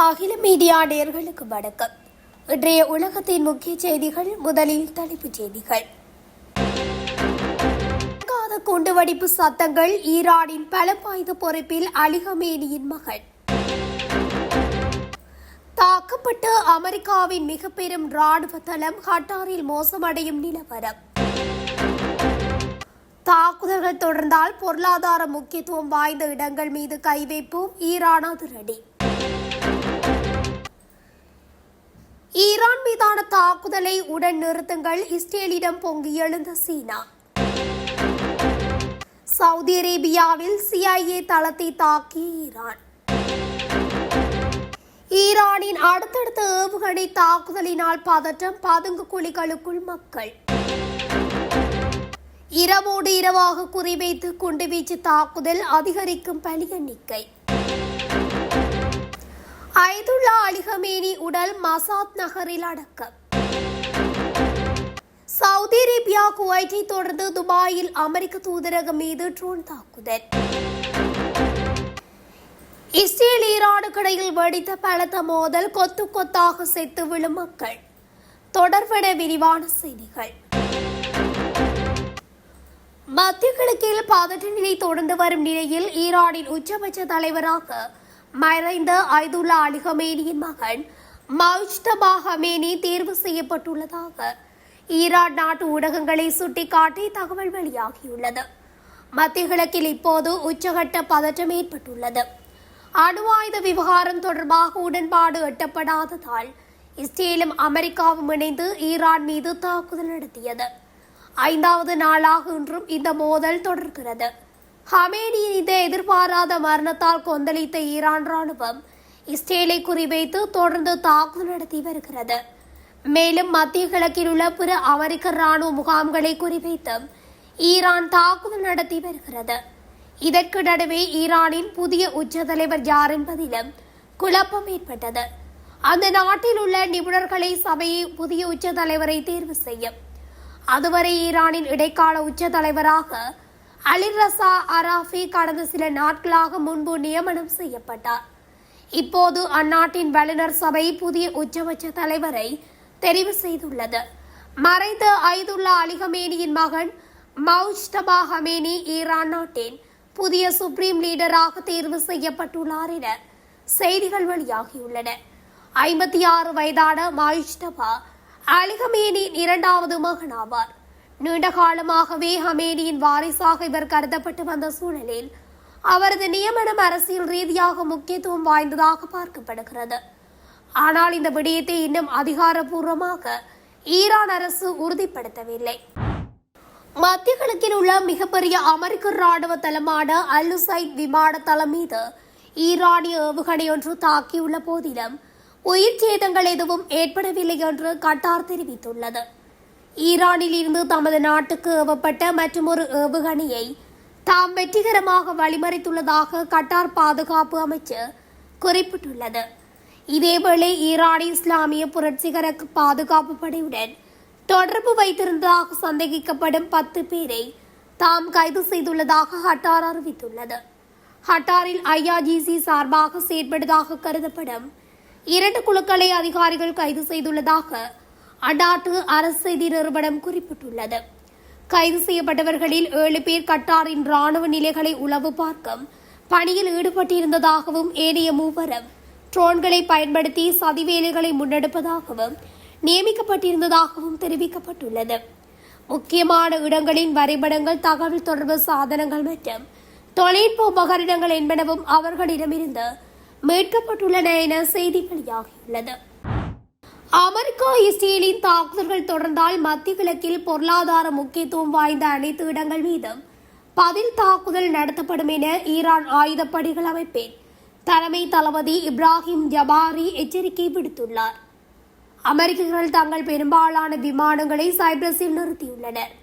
அகில மீடியா நேயர்களுக்கு வணக்கம். இன்றைய உலகத்தின் முக்கிய செய்திகள். முதலில் தலைப்புச் செய்திகள். குண்டுவெடிப்பு சத்தங்கள். ஈரானின் பலமாயுத பொறுப்பில் அலி கமேனியின் மகன். தாக்கப்பட்டு அமெரிக்காவின் மிக பெரும் ராணுவ தளம். கட்டாரில் மோசமடையும் நிலவரம். தாக்குதல்கள் தொடர்ந்தால் பொருளாதார முக்கியத்துவம் வாய்ந்த இடங்கள் மீது கை வைப்போம். ஈரான் அதிரடி. ஈரான் மீதான தாக்குதலை உடன் நிறுத்துங்கள். இஸ்ரேலிடம் பொங்கி எழுந்த சீனா. சவுதி அரேபியாவில் CIA தளத்தை தாக்கிய ஈரான். ஈரானின் அடுத்தடுத்த ஏவுகணை தாக்குதலினால் பதற்றம். பதுங்கு குழிகளுக்குள் மக்கள். இரவோடு இரவாக குறிவைத்து குண்டுவீச்சு தாக்குதல். அதிகரிக்கும் பலி எண்ணிக்கை. அயதுல்லா அலி கமேனி உடல் மசாத் நகரில் அடக்கம். சவுதி அரேபியா குவைத்தை தொடர்ந்து துபாயில் அமெரிக்க தூதரகம் மீது ட்ரோன் தாக்குதல். இஸ்ரேல் ஈரானுக்கிடையில் வெடித்த பலத்த மோதல். கொத்து கொத்தாக செத்து விழும் மக்கள். தொடர்பென விரிவான செய்திகள். மத்திய கிழக்கில் பதற்ற நிலை தொடர்ந்து வரும் நிலையில் ஈரானின் உச்சபட்ச தலைவராக மறைந்த அயதுல்லா அலி கமேனியின் மகன் முஜ்தபா கமேனி தேர்வு செய்யப்பட்டுள்ளதாக ஈரான் நாட்டு ஊடகங்களை சுட்டிக்காட்டி தகவல் வெளியாகியுள்ளது. மத்திய கிழக்கில் இப்போது உச்சகட்ட பதற்றம் ஏற்பட்டுள்ளது. அணு ஆயுத விவகாரம் தொடர்பாக உடன்பாடு எட்டப்படாததால் இஸ்ரேலும் அமெரிக்காவும் இணைந்து ஈரான் மீது தாக்குதல் நடத்தியது. 5வது நாளாக இன்றும் இந்த மோதல் தொடர்கிறது. கமேனியின் இந்த எதிர்பாராத மரணத்தால் கொந்தளித்த ஈரான் ராணுவம் இஸ்ரேலை குறிவைத்து தொடர்ந்து தாக்குதல் நடத்தி வருகிறது. மேலும் மத்திய கிழக்கில் உள்ள பிற அமெரிக்க ராணுவ முகாம்களை குறிவைத்து ஈரான் தாக்குதல் நடத்தி வருகிறது. இதற்கு நடுவே ஈரானின் புதிய உச்ச தலைவர் யார் என்பதிலும் குழப்பம் ஏற்பட்டது. அந்த நாட்டில் உள்ள நிபுணர்களை சபையை புதிய உச்ச தலைவரை தேர்வு செய்யும். அதுவரை ஈரானின் இடைக்கால உச்ச தலைவராக அலி ரசா அராஃபி கடந்த சில நாட்களாக முன்பு நியமனம் செய்யப்பட்டார். இப்போது அந்நாட்டின் வல்லுநர் சபை புதிய உச்சபட்ச தலைவரை தெரிவு செய்துள்ளது. மறைந்த அயதுல்லா அலி கமேனியின் மகன் முஜ்தபா கமேனி ஈரான் நாட்டின் புதிய சுப்ரீம் லீடராக தேர்வு செய்யப்பட்டுள்ளார் என செய்திகள் வெளியாகியுள்ளன. 56 வயதான முஜ்தபா அலி கமேனியின் 2வது மகன் ஆவார். நீண்ட காலமாகவே கமேனியின் வாரிசாக இவர் கருதப்பட்டு வந்த சூழலில் அவரது நியமனம் அரசியல் ரீதியாக முக்கியத்துவம் வாய்ந்ததாக பார்க்கப்படுகிறது. ஆனால் இந்த விடயத்தை இன்னும் அதிகாரப்பூர்வமாக ஈரான் அரசு உறுதிப்படுத்தவில்லை. மத்திய கிழக்கில் உள்ள மிகப்பெரிய அமெரிக்க ராணுவ தளமான அல் உசைட் விமான தளம் மீது ஈரானிய ஏவுகணை ஒன்று தாக்கியுள்ள போதிலும் உயிர் சேதங்கள் எதுவும் ஏற்படவில்லை என்று கட்டார் தெரிவித்துள்ளது. ஈரானில் இருந்து தமது நாட்டுக்கு ஏவப்பட்ட மற்றொரு ஏவுகணையை தாம் வெற்றிகரமாக வழிமறித்துள்ளதாக கட்டார் பாதுகாப்பு அமைச்சர் குறிப்பிட்டுள்ளது. இதேவேளை ஈரான் இஸ்லாமிய புரட்சிகர பாதுகாப்பு படையுடன் தொடர்பு வைத்திருந்ததாக சந்தேகிக்கப்படும் 10 பேரை தாம் கைது செய்துள்ளதாக கட்டார் அறிவித்துள்ளது. கட்டாரில் IRGC சார்பாக செயற்படுவதாக கருதப்படும் 2 குழுக்களை அதிகாரிகள் கைது செய்துள்ளதாக அந்நாட்டு அரசு செய்தி நிறுவனம் குறிப்பிட்டுள்ளது. கைது செய்யப்பட்டவர்களில் 7 பேர் கட்டாரின் ராணுவ நிலைகளை உளவு பார்க்கும் பணியில் ஈடுபட்டிருந்ததாகவும் ஏனைய 3 ட்ரோன்களை பயன்படுத்தி சதி வேலைகளை முன்னெடுப்பதாகவும் நியமிக்கப்பட்டிருந்ததாகவும் தெரிவிக்கப்பட்டுள்ளது. முக்கியமான இடங்களின் வரைபடங்கள், தகவல் தொடர்பு சாதனங்கள் மற்றும் தொழில்நுட்ப உபகரணங்கள் என்பனவும் அவர்களிடமிருந்து மீட்கப்பட்டுள்ளன என செய்தி வெளியாகியுள்ளது. அமெரிக்கா இஸ்ரேலின் தாக்குதல்கள் தொடர்ந்தால் மத்திய கிழக்கில் பொருளாதார முக்கியத்துவம் வாய்ந்த அனைத்து இடங்கள் மீதும் பதில் தாக்குதல் நடத்தப்படும் என ஈரான் ஆயுதப்படைகள் அமைப்பின் தலைமை தளபதி இப்ராஹிம் ஜபாரி எச்சரிக்கை விடுத்துள்ளார். அமெரிக்கர்கள் தங்கள் பெரும்பாலான விமானங்களை சைப்ரஸில் நிறுத்தியுள்ளனர்.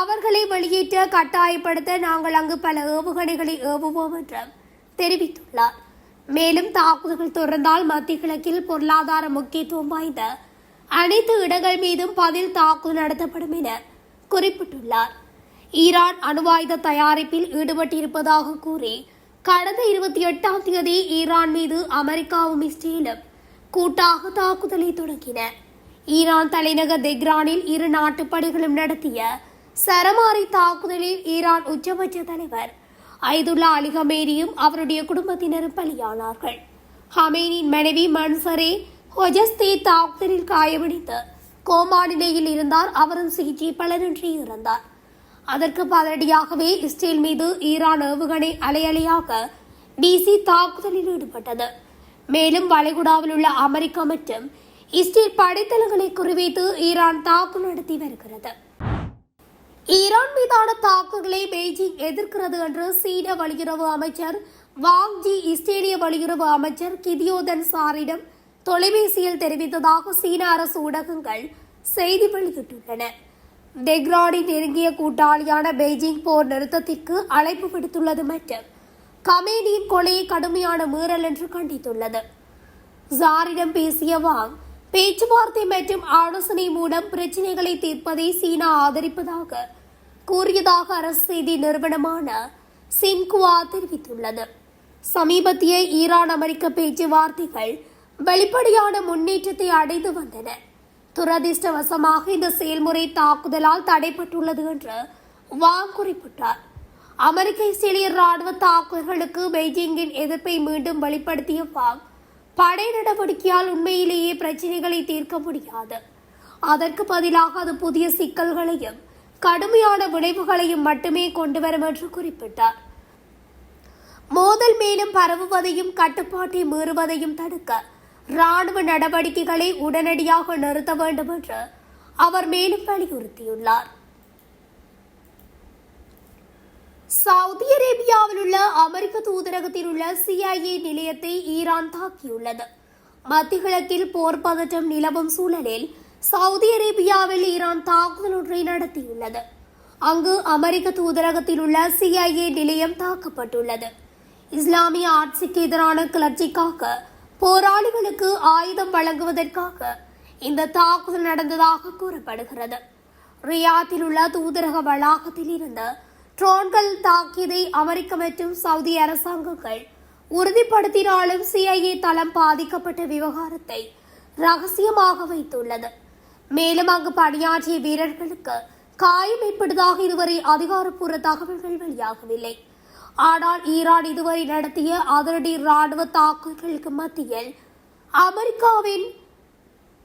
அவர்களை வெளியேற்ற கட்டாயப்படுத்த நாங்கள் அங்கு பல ஏவுகணைகளை ஏவுவோம் என்றும் தெரிவித்துள்ளார். மேலும் தாக்குதல்கள் தொடர்ந்தால் மத்திய கிழக்கில் பொருளாதார முக்கியத்துவம் வாய்ந்த அனைத்து இடங்கள் மீதும் பதில் தாக்குதல் நடத்தப்படும் என குறிப்பிட்டுள்ளார். ஈரான் அணுவாயுத தயாரிப்பில் ஈடுபட்டிருப்பதாக கூறி கடந்த 28ஆம் தேதி ஈரான் மீது அமெரிக்காவும் இஸ்ரேலும் கூட்டாக தாக்குதலை தொடங்கின. ஈரான் தலைநகர் தெஹ்ரானில் இரு நாட்டு படைகளும் நடத்திய சரமாரி தாக்குதலில் ஈரான் உச்சபட்ச தலைவர் ஐதுல்லா அலி ஹமேனியும் அவருடைய குடும்பத்தினரும் பலியானார்கள். ஹமேனியின் மனைவி மன்சரே ஹொஜஸ்தே தாக்குதலில் காயமடைந்து கோமா நிலையில் இருந்தார். அவரும் சிகிச்சை பலனின்றி இறந்தார். அதற்கு பதிலடியாகவே இஸ்ரேல் மீது ஈரான் ஏவுகணை அலையலையாக டிசி தாக்குதலில் ஈடுபட்டது. மேலும் வளைகுடாவில் உள்ள அமெரிக்கா மற்றும் இஸ்ரேல் படைத்தளங்களை குறிவைத்து ஈரான் தாக்குதல் நடத்தி வருகிறது. ஈரான் மீதான தாக்குதலை பெய்ஜிங் எதிர்க்கிறது என்று சீன வெளியுறவு அமைச்சர் வாங் ஜி இஸ்ரேலிய வெளியுறவு அமைச்சர் கிதியோதன் சாரிடம் தொலைபேசியில் தெரிவித்ததாக சீன அரசு ஊடகங்கள் செய்தி வெளியிட்டுள்ளன. தெஹ்ரானின் நெருங்கிய கூட்டாளியான பெய்ஜிங் போர் நிறுத்தத்திற்கு அழைப்பு விடுத்துள்ளது மற்றும் கமேனியின் கொலையை கடுமையான மீறல் என்று கண்டித்துள்ளது. ஜாரிடம் பேசிய வாங், பேச்சுவார்த்தை மற்றும் ஆலோசனை மூலம் பிரச்சினைகளை தீர்ப்பதை சீனா ஆதரிப்பதாக கூறியதாக அரசு செய்தி நிறுவனமான சின்குவா தெரிவித்துள்ளது. சமீபத்திய ஈரான் அமெரிக்க பேச்சுவார்த்தைகள் வெளிப்படையான முன்னேற்றத்தை அடைந்து வந்தன. துரதிர்ஷ்டவசமாக இந்த செயல்முறை தாக்குதலால் தடைப்பட்டுள்ளது என்று வாங் குறிப்பிட்டார். அமெரிக்க இஸ்ரேலிய ராணுவ தாக்குதல்களுக்கு பெய்ஜிங்கின் எதிர்ப்பை மீண்டும் வெளிப்படுத்திய வாங், படை நடவடிக்கையால் உண்மையிலேயே பிரச்சினைகளை தீர்க்க முடியாது. அதற்கு பதிலாக அது புதிய சிக்கல்களையும் கடுமையான விளைவுகளையும் மட்டுமே கொண்டுவரும் என்று குறிப்பிட்டார். மோதல் மேலும் பரவுவதையும் கட்டுப்பாட்டை மீறுவதையும் தடுக்க ராணுவ நடவடிக்கைகளை உடனடியாக நிறுத்த வேண்டும் என்று அவர் மேலும் வலியுறுத்தியுள்ளார். சவுதி அரேபியாவில் உள்ள அமெரிக்க தூதரகத்தில் உள்ள CIA நிலையத்தை ஈரான் தாக்கியுள்ளது. மத்திய கிழக்கில் போர் பதற்றம் நிலவும் சூழலில் சவுதி அரேபியாவில் ஈரான் தாக்குதல் ஒன்றை நடத்தியுள்ளது. அங்கு அமெரிக்க தூதரகத்தில் உள்ள CIA நிலையம் தாக்கப்பட்டுள்ளது. இஸ்லாமிய ஆட்சிக்கு எதிரான கிளர்ச்சிக்காக போராளிகளுக்கு ஆயுதம் வழங்குவதற்காக இந்த தாக்குதல் நடந்ததாக கூறப்படுகிறது. ரியாத்தில் உள்ள தூதரக வளாகத்தில் இருந்து ட்ரோன்கள் தாக்கியதை அமெரிக்க மற்றும் சவுதி அரசாங்கங்கள் உறுதிப்படுத்தினாலும் CIA தளம் பாதிக்கப்பட்ட விவகாரத்தை ரகசியமாக வைத்துள்ளது. மேலும் அங்கு பணியாற்றிய வீரர்களுக்கு காயம் ஏற்பட்டதாக இதுவரை அதிகாரப்பூர்வ தகவல்கள் வெளியாகவில்லை. ஆனால் ஈரான் இதுவரை நடத்திய அதிரடி ராணுவ தாக்குதல்களுக்கு மத்தியில் அமெரிக்காவின்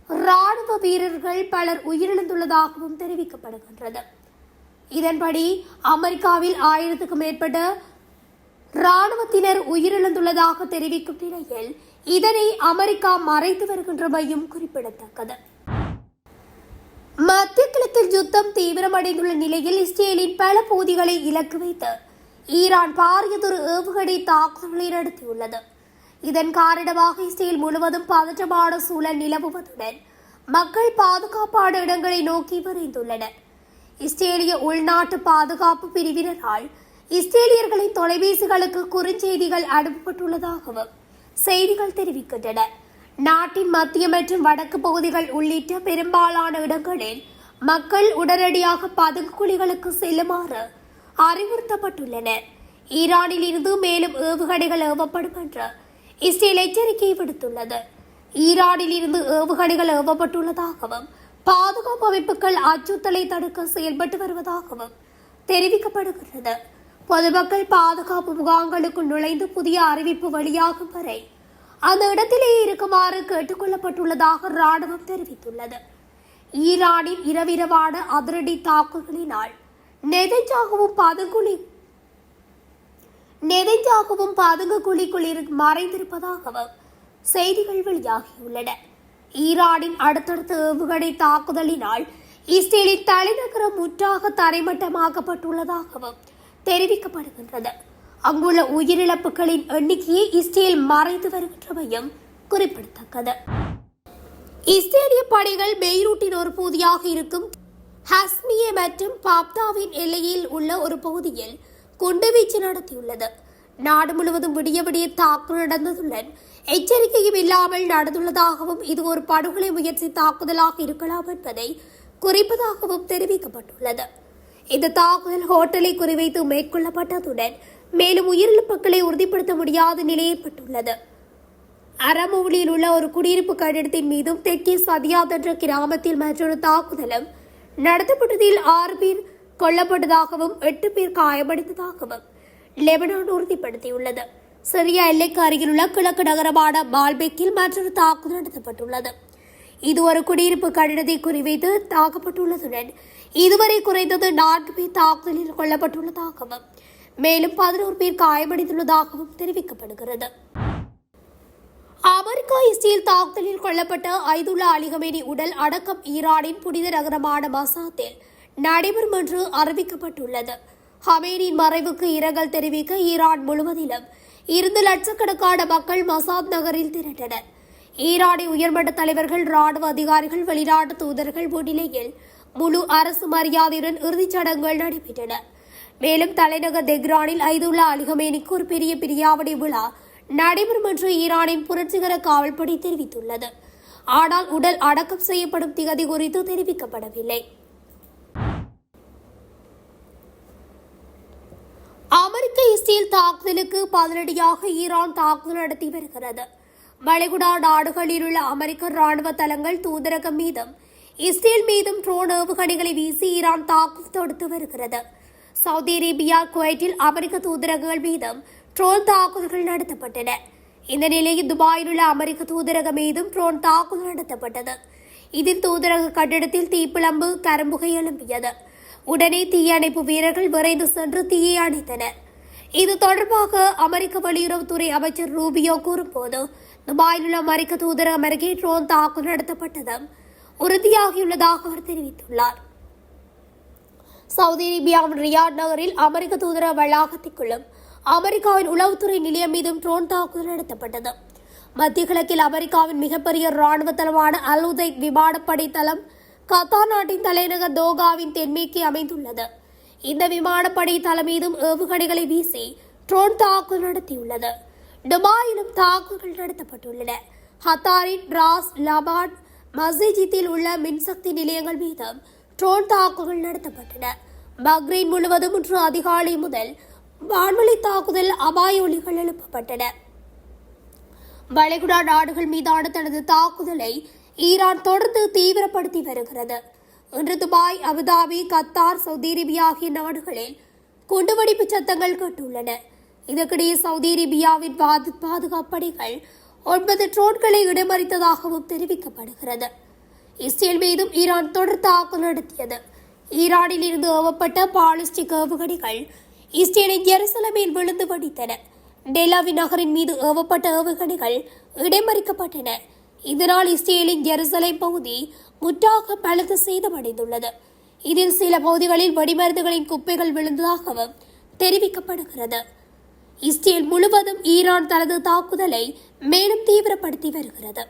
ராணுவ வீரர்கள் பலர் உயிரிழந்துள்ளதாகவும் தெரிவிக்கப்படுகின்றது. இதன்படி அமெரிக்காவில் 1000க்கும் மேற்பட்ட ராணுவத்தினர் உயிரிழந்துள்ளதாக தெரிவிக்கும் நிலையில் இதனை அமெரிக்கா மறைத்து வருகின்றமையும் குறிப்பிடத்தக்கது. மத்திய கிழக்கில் யுத்தம் தீவிரமடைந்துள்ள நிலையில் இஸ்ரேலின் பல பகுதிகளை இலக்கு வைத்து ஈரான் பாரியதொரு ஏவுகணை தாக்குதல்களை நடத்தியுள்ளது. இதன் காரணமாக இஸ்ரேல் முழுவதும் பதற்றமான சூழல் நிலவுவதுடன் மக்கள் பாதுகாப்பான இடங்களை நோக்கி விரைந்துள்ளனர். இஸ்ரேலிய உள்நாட்டு பாதுகாப்பு பிரிவினரால் இஸ்ரேலியர்களின் தொலைபேசிகளுக்கு குறுஞ்செய்திகள் அனுப்பப்பட்டுள்ளதாகவும் செய்திகள் தெரிவிக்கின்றன. நாட்டின் மத்திய மற்றும் வடக்கு பகுதிகள் உள்ளிட்ட பெரும்பாலான இடங்களில் மக்கள் உடனடியாக பதுங்கு குழிகளுக்கு செல்லுமாறு அறிவுறுத்தப்பட்டுள்ளனர். ஈரானில் இருந்து மேலும் ஏவுகணைகள் ஏவப்படும் என்று இஸ்ரேல் எச்சரிக்கை விடுத்துள்ளது. ஈரானில் இருந்து ஏவுகணைகள் ஏவப்பட்டுள்ளதாகவும் பாதுகாப்பு அமைப்புகள் அச்சுறுத்தலை தடுக்க செயல்பட்டு வருவதாகவும் தெரிவிக்கப்படுகிறது. பொதுமக்கள் பாதுகாப்பு முகாம்களுக்குள் நுழைந்து புதிய அறிவிப்பு வெளியாகும் வரை அந்த இடத்திலேயே இருக்குமாறு கேட்டுக் கொள்ளப்பட்டுள்ளதாக ராணுவம் தெரிவித்துள்ளது. ஈரானின் இரவிரவான அதிரடி தாக்குதலினால் நெதஞ்சாகவும் பதுங்கு குழிக்குள் மறைந்திருப்பதாகவும் செய்திகள் வெளியாகியுள்ளன. ஈரானின் அடுத்தடுத்த ஏவுகணை தாக்குதலினால் இஸ்ரேலின் தலைநகரம் முற்றாக தரைமட்டமாக்கப்பட்டுள்ளதாகவும் தெரிவிக்கப்படுகின்றது. அங்குள்ள உயிரிழப்புகளின் எண்ணிக்கையை இஸ்ரேல் மறைத்து வருகின்றமையும் குறிப்பிடத்தக்கது. இஸ்ரேலிய படைகள் பெய்ரூட்டின் ஒரு பகுதியாக இருக்கும் ஹஸ்மியே மற்றும் பாப்தாவின் எல்லையில் உள்ள ஒரு பகுதியில் குண்டுவீச்சு நடத்தியுள்ளது. நாடு முழுவதும் விடிய விடிய தாக்குதல் நடந்ததுடன் எச்சரிக்கையும் இல்லாமல் நடந்துள்ளதாகவும் இது ஒரு படுகொலை முயற்சி தாக்குதலாக இருக்கலாம் என்பதை குறிப்பதாகவும் தெரிவிக்கப்பட்டுள்ளது. இந்த தாக்குதல் ஹோட்டலை குறிவைத்து மேற்கொள்ளப்பட்டதுடன் மேலும் உயிரிழப்புகளை உறுதிப்படுத்த முடியாத நிலை ஏற்பட்டுள்ளது. அரமவுலியில் உள்ள ஒரு குடியிருப்பு கட்டிடத்தின் மீதும் தெற்கே சதியாத் என்ற கிராமத்தில் மற்றொரு தாக்குதலும் நடத்தப்பட்டதில் 6 பேர் கொல்லப்பட்டதாகவும் 8 பேர் காயமடைந்ததாகவும் லெபனான் உறுதிப்படுத்தியுள்ளது. சிரியா எல்லைக்கு அருகிலுள்ள கிழக்கு நகரமான பால்பெக்கில் மற்றொரு தாக்குதல் நடத்தப்பட்டுள்ளது. இது ஒரு குடியிருப்பு கட்டிடத்தை குறிவைத்து தாக்கப்பட்டுள்ளதுடன் இதுவரை குறைந்தது 4 பேர் தாக்குதலில் கொல்லப்பட்டுள்ளதாகவும் மேலும் 11 பேர் காயமடைந்துள்ளதாகவும் தெரிவிக்கப்படுகிறது. அமெரிக்கா இஸ்ரேல் தாக்குதலில் கொல்லப்பட்ட ஐதுல்லா அலி கமேனி உடல் அடக்கம் ஈரானின் புனித நகரமான மசாத்தில் நடைபெறும் என்று அறிவிக்கப்பட்டுள்ளது. ஹமேனியின் மறைவுக்கு இரங்கல் தெரிவிக்க ஈரான் முழுவதிலும் 2 லட்சக்கணக்கான மக்கள் மசாத் நகரில் திரண்டனர். ஈரானின் உயர்மட்ட தலைவர்கள், ராணுவ அதிகாரிகள், வெளிநாட்டு தூதர்கள் முன்னிலையில் முழு அரசு மரியாதையுடன் இறுதிச் சடங்குகள் நடைபெற்றன. மேலும் தலைநகர் தெஹ்ரானில் ஐதுல்லா அலி கமேனிக்கு ஒரு பெரிய பிரியாவிடை விழா நடைபெறும் என்று ஈரானின் புரட்சிகர காவல்படை தெரிவித்துள்ளது. ஆனால் உடல் அடக்கம் செய்யப்படும் திகதி குறித்து தெரிவிக்கப்படவில்லை. அமெரிக்க இஸ்ரேல் தாக்குதலுக்கு பதிலடியாக ஈரான் தாக்குதல் நடத்தி வருகிறது. வளைகுடா நாடுகளில் உள்ள அமெரிக்க ராணுவ தளங்கள், தூதரகம் மீதும் இஸ்ரேல் மீதும் ட்ரோன் ஏவுகணைகளை வீசி ஈரான் தாக்குதல் தொடுத்து வருகிறது. சவுதி அரேபியா, குவைட்டில் அமெரிக்க தூதரகங்கள் மீதும் ட்ரோன் தாக்குதல்கள் நடத்தப்பட்டன. இந்த நிலையில் துபாயில் உள்ள அமெரிக்க தூதரகம் மீதும் ட்ரோன் தாக்குதல் நடத்தப்பட்டது. இதில் தூதரக கட்டிடத்தில் தீப்பிழம்பு, கரும்புகை எழும்பியது. உடனே தீயணைப்பு வீரர்கள் விரைந்து சென்று தீயை அணைத்தனர். இது தொடர்பாக அமெரிக்க வெளியுறவுத்துறை அமைச்சர் ரூபியோ கூறும்போது, துபாயில் உள்ள அமெரிக்க தூதரகம் அருகே ட்ரோன் தாக்குதல் நடத்தப்பட்டதும் உறுதியாகியுள்ளதாக அவர் தெரிவித்துள்ளார். சவுதி அரேபியாவின் ரியாட் நகரில் அமெரிக்க தூதரக வளாகத்திற்குள்ளும் அமெரிக்காவின் உளவுத்துறை நிலையம் மீதும் ட்ரோன் தாக்குதல் நடத்தப்பட்டது. மத்திய கிழக்கில் அமெரிக்காவின் மிகப்பெரிய ராணுவ தளமான அல் உதைத் விமானப்படை தளம் கத்தார் நாட்டின் தலைநகர் தோகாவின் தென்மேற்கே அமைந்துள்ளது. இந்த விமானப்படை தளம் மீதும் ஏவுகணைகளை வீசி ட்ரோன் தாக்குதல் நடத்தியுள்ளது. துபாயிலும் தாக்குதல்கள் நடத்தப்பட்டுள்ளன. ஹத்தாரின் ராஸ் லபான் மஸ்ஜித்தில் உள்ள மின்சக்தி நிலையங்கள் மீதும் ட்ரோன் தாக்குதல் நடத்தப்பட்டன. பஹ்ரைன் முழுவதும் இன்று அதிகாலை முதல் வான்வழி தாக்குதல் அபாய ஒலிகள் எழுப்பப்பட்டன. வளைகுடா நாடுகள் மீதான தனது தாக்குதலை ஈரான் தொடர்ந்து தீவிரப்படுத்தி வருகிறது. இன்று Dubai, Abu Dhabi, Qatar, Saudi Arabia ஆகிய நாடுகளில் குண்டுவெடிப்பு சத்தங்கள் கேட்டுள்ளன. இதற்கிடையே சவுதி அரேபியாவின் பாதுகாப்பு படைகள் 9 ட்ரோன்களை இடமறித்ததாகவும் தெரிவிக்கப்படுகிறது. இஸ்ரேல் மீதும் ஈரான் தொடர் தாக்குதல் நடத்தியது. ஈரானில் இருந்து ஏவப்பட்ட பாலிஸ்டிக் ஏவுகணைகள் இஸ்ரேலின் ஜெருசலமில் விழுந்து வெடித்தன. டெலாவி நகரின் மீது ஏவப்பட்ட ஏவுகணைகள் இடைமறிக்கப்பட்டன. இதனால் இஸ்ரேலின் ஜெருசலேம் பகுதி முற்றாக பலத்த சேதமடைந்துள்ளது. இதில் சில பகுதிகளில் வெடிமருந்துகளின் குப்பைகள் விழுந்ததாகவும் தெரிவிக்கப்படுகிறது. இஸ்ரேல் முழுவதும் ஈரான் தனது தாக்குதலை மேலும் தீவிரப்படுத்தி வருகிறது.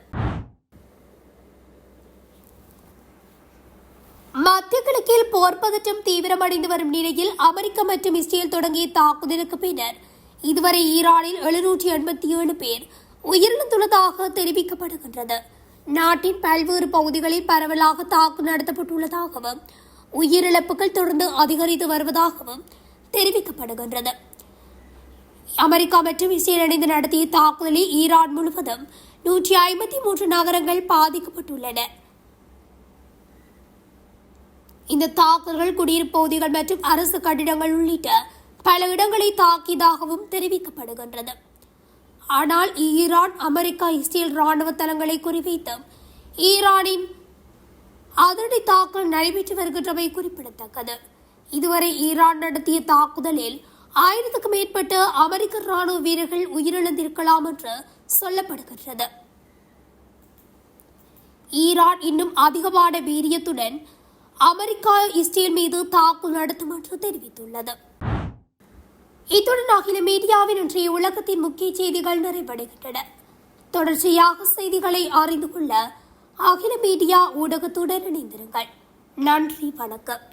மத்திய கிழக்கில் போர் பதற்றம் தீவிரமடைந்து வரும் நிலையில் அமெரிக்கா மற்றும் இஸ்ரேல் தொடங்கிய தாக்குதலுக்கு பின்னர் இதுவரை ஈரானில் 787 பேர் உயிரிழந்துள்ளதாக தெரிவிக்கப்படுகின்றது. நாட்டின் பல்வேறு பகுதிகளில் பரவலாக தாக்குதல் நடத்தப்பட்டுள்ளதாகவும் உயிரிழப்புகள் தொடர்ந்து அதிகரித்து வருவதாகவும் தெரிவிக்கப்படுகின்றது. அமெரிக்கா மற்றும் இஸ்ரேல் இணைந்து நடத்திய தாக்குதலில் ஈரான் முழுவதும் 153 நகரங்கள் பாதிக்கப்பட்டுள்ளன. இந்த தாக்குதல்கள் குடியிருப்பு பகுதிகள் மற்றும் அரசு கட்டிடங்கள் உள்ளிட்ட பல இடங்களை தாக்கியதாகவும் தெரிவிக்கப்படுகின்றது. ஆனால் ஈரான், அமெரிக்கா, இஸ்ரேல் ராணுவ தளங்களை குறிவைத்து ஈரானின் அதிரடி தாக்குதல் நடைபெற்று வருகின்றமை குறிப்பிடத்தக்கது. இதுவரை ஈரான் நடத்திய தாக்குதலில் 1000க்கும் மேற்பட்ட அமெரிக்க ராணுவ வீரர்கள் உயிரிழந்திருக்கலாம் என்று சொல்லப்படுகின்றது. ஈரான் இன்னும் அதிகமான வீரியத்துடன் அமெரிக்கா, இஸ்ரேல் மீது தாக்குதல் நடத்தும் என்று தெரிவித்துள்ளது. இத்துடன் அகில மீடியாவின் இன்றைய உலகத்தின் முக்கிய செய்திகள் நிறைவடைகின்றன. தொடர்ச்சியாக செய்திகளை அறிந்து கொள்ள அகில மீடியா ஊடகத்துடன் இணைந்திருங்கள். நன்றி, வணக்கம்.